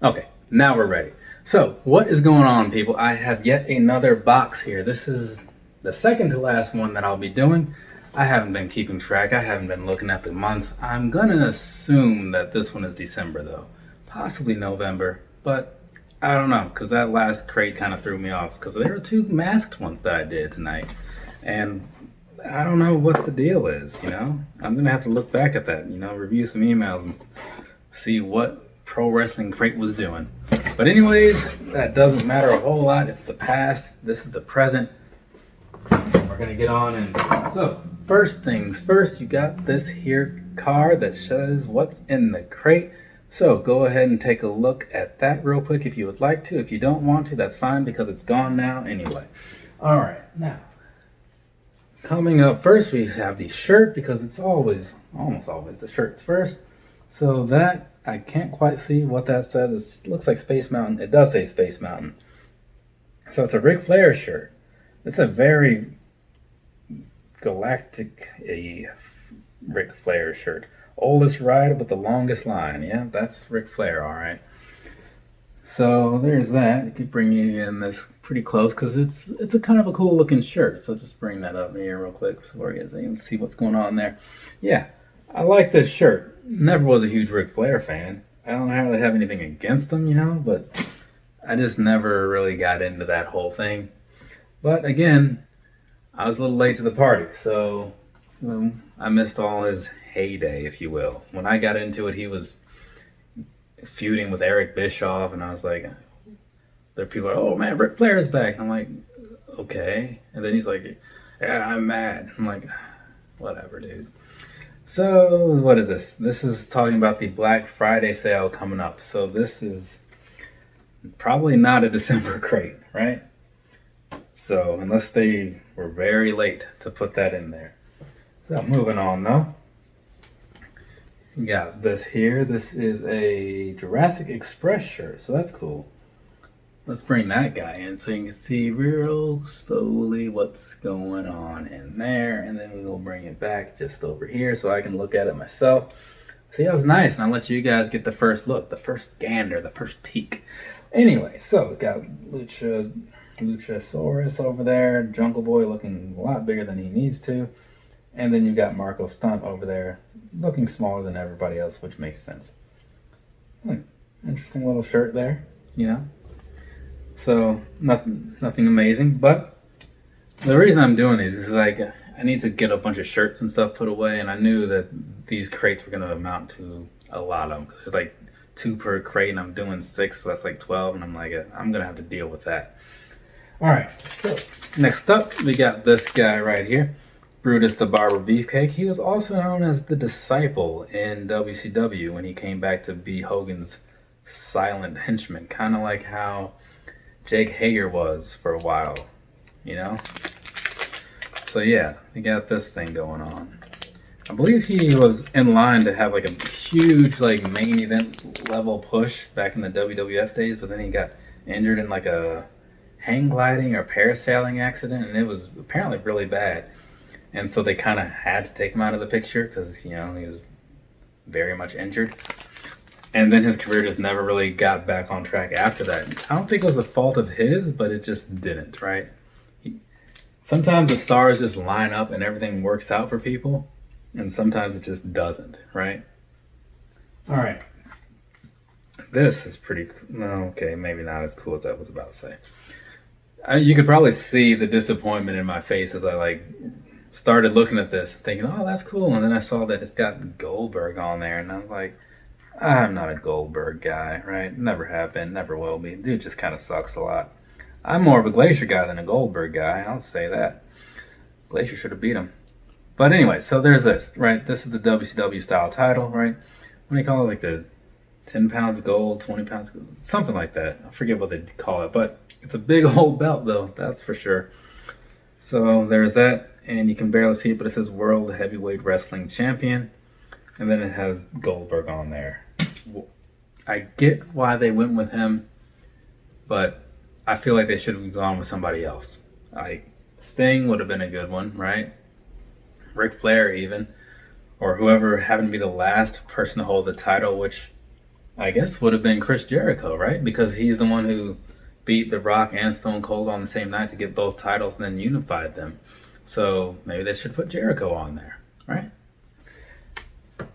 Okay, now we're ready. So, what is going on, people? I have yet another box here. This is the second to last one that I'll be doing. I haven't been keeping track. I haven't been looking at the months. I'm gonna assume that this one is December, though. Possibly November, but I don't know, because that last crate kind of threw me off, because there were two masked ones that I did tonight. And I don't know what the deal is, you know? I'm gonna have to look back at that, review some emails and see what Pro Wrestling Crate was doing. But anyways, that doesn't matter a whole lot. It's the past. This is the present. We're gonna get on and so first things first, you got this here card that says what's in the crate. So go ahead and take a look at that real quick if you would like to. If you don't want to, that's fine because it's gone now anyway. All right, now coming up first, we have the shirt because it's almost always the shirts first. So that I can't quite see what that says. It looks like Space Mountain. It does say Space Mountain. So it's a Ric Flair shirt. It's a very galactic Ric Flair shirt. Oldest rider with the longest line. Yeah, that's Ric Flair, all right. So there's that. It could bring you in this pretty close because it's a kind of a cool looking shirt. So just bring that up here real quick so you can see what's going on there. Yeah, I like this shirt. Never was a huge Ric Flair fan. I don't really have anything against him, but I just never really got into that whole thing. But again, I was a little late to the party, so I missed all his heyday, if you will. When I got into it, he was feuding with Eric Bischoff, and I was like, there are people are, oh man, Ric Flair's back. I'm like, okay. And then he's like, yeah, I'm mad. I'm like, whatever, dude. So what is this? This is talking about the Black Friday sale coming up. So this is probably not a December crate, right? So unless they were very late to put that in there. So moving on though. We got this here. This is a Jurassic Express shirt. So that's cool. Let's bring that guy in so you can see real slowly what's going on in there. And then we will bring it back just over here so I can look at it myself. See, that was nice. And I'll let you guys get the first look, the first gander, the first peek. Anyway, so we got Luchasaurus over there. Jungle Boy looking a lot bigger than he needs to. And then you've got Marco Stunt over there looking smaller than everybody else, which makes sense. Interesting little shirt there, So nothing amazing, but the reason I'm doing these is like I need to get a bunch of shirts and stuff put away, and I knew that these crates were going to amount to a lot of them. There's like 2 per crate, and I'm doing 6, so that's like 12, and I'm like, I'm going to have to deal with that. All right, so next up, we got this guy right here, Brutus The Barber Beefcake. He was also known as the Disciple in WCW when he came back to be Hogan's silent henchman, kind of like how Jake Hager was for a while, So yeah, we got this thing going on. I believe he was in line to have like a huge like main event level push back in the WWF days, but then he got injured in like a hang gliding or parasailing accident, and it was apparently really bad. And so they kind of had to take him out of the picture because, he was very much injured. And then his career just never really got back on track after that. I don't think it was a fault of his, but it just didn't, right? Sometimes the stars just line up and everything works out for people, and sometimes it just doesn't, right? All right. This is pretty cool. No, okay, maybe not as cool as I was about to say. You could probably see the disappointment in my face as I started looking at this, thinking, oh, that's cool. And then I saw that it's got Goldberg on there, and I'm like, I'm not a Goldberg guy, right? Never have been, never will be. Dude just kind of sucks a lot. I'm more of a Glacier guy than a Goldberg guy. I'll say that. Glacier should have beat him. But anyway, so there's this, right? This is the WCW style title, right? What do you call it? Like the 10 pounds of gold, 20 pounds of gold, something like that. I forget what they call it, but it's a big old belt though, that's for sure. So there's that, and you can barely see it, but it says World Heavyweight Wrestling Champion. And then it has Goldberg on there. I get why they went with him, but I feel like they should have gone with somebody else. Sting would have been a good one, right? Ric Flair even, or whoever happened to be the last person to hold the title, which I guess would have been Chris Jericho, right? Because he's the one who beat The Rock and Stone Cold on the same night to get both titles and then unified them. So maybe they should put Jericho on there, right?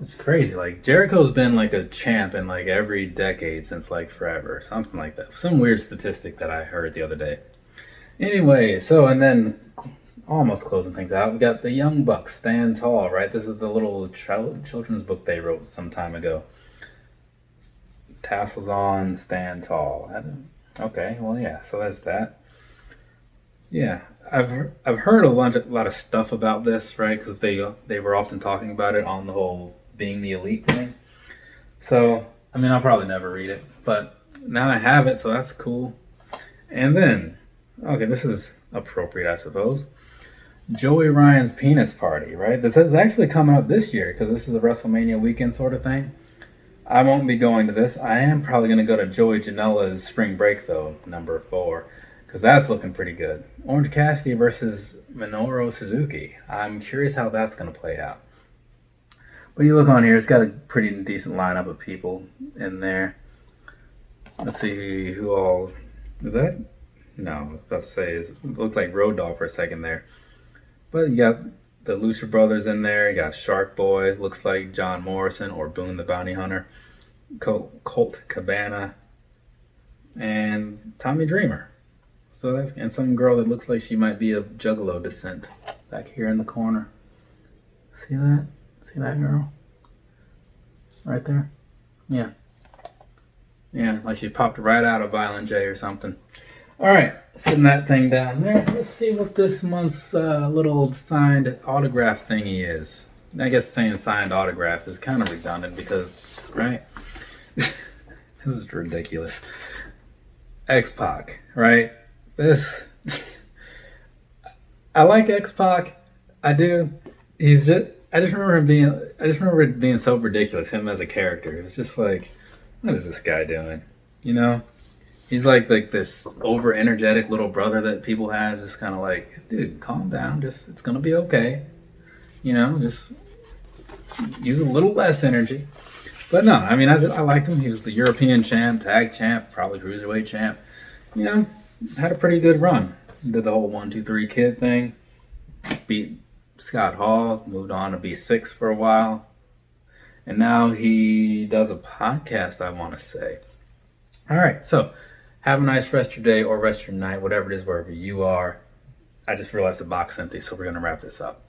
It's crazy. Like Jericho's been like a champ in like every decade since like forever, something like that. Some weird statistic that I heard the other day. Anyway, so and then almost closing things out, we got the Young Bucks Stand Tall, right? This is the little children's book they wrote some time ago. Tassels on, stand tall. Okay, well, yeah, so that's that. Yeah, I've heard a lot of stuff about this, right? Because they were often talking about it on the whole being the elite thing. So, I mean, I'll probably never read it, but now I have it, so that's cool. And then, okay, this is appropriate, I suppose. Joey Ryan's penis party, right? This is actually coming up this year because this is a WrestleMania weekend sort of thing. I won't be going to this. I am probably going to go to Joey Janela's Spring Break, though, number 4, because that's looking pretty good. Orange Cassidy versus Minoru Suzuki. I'm curious how that's going to play out. But you look on here, it's got a pretty decent lineup of people in there. Let's see who all... Is that? No, I was about to say, it looks like Road Dogg for a second there. But you got the Lucha Brothers in there. You got Shark Boy, looks like John Morrison or Boone the Bounty Hunter, Colt Cabana, and Tommy Dreamer. So that's and some girl that looks like she might be of Juggalo descent back here in the corner. See that? See that girl? Right there? Yeah. Yeah, like she popped right out of Violent J or something. All right, sitting that thing down there. Let's see what this month's little signed autograph thingy is. I guess saying signed autograph is kind of redundant because, right? This is ridiculous. X-Pac, right? This... I like X-Pac. I do. He's just... I just remember it being so ridiculous, him as a character. It was just like, what is this guy doing? You know? He's like this over energetic little brother that people have, just kind of like, dude, calm down. Just it's gonna be okay. You know, just use a little less energy. But no, I mean, I liked him. He was the European champ, tag champ, probably cruiserweight champ. You know, had a pretty good run. Did the whole 1, 2, 3 kid thing. Beat Scott Hall. Moved on to be 6 for a while. And now he does a podcast, I want to say. All right, so have a nice rest of your day or rest of your night, whatever it is, wherever you are. I just realized the box is empty, so we're going to wrap this up.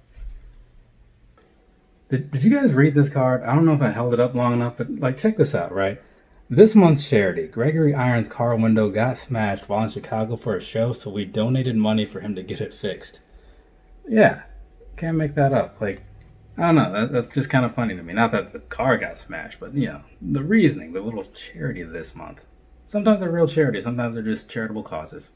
Did you guys read this card? I don't know if I held it up long enough, but like, check this out, right? This month's charity, Gregory Irons' car window got smashed while in Chicago for a show, so we donated money for him to get it fixed. Yeah, can't make that up. Like, I don't know, that's just kind of funny to me. Not that the car got smashed, but, you know, the reasoning, the little charity of this month. Sometimes they're real charity, sometimes they're just charitable causes.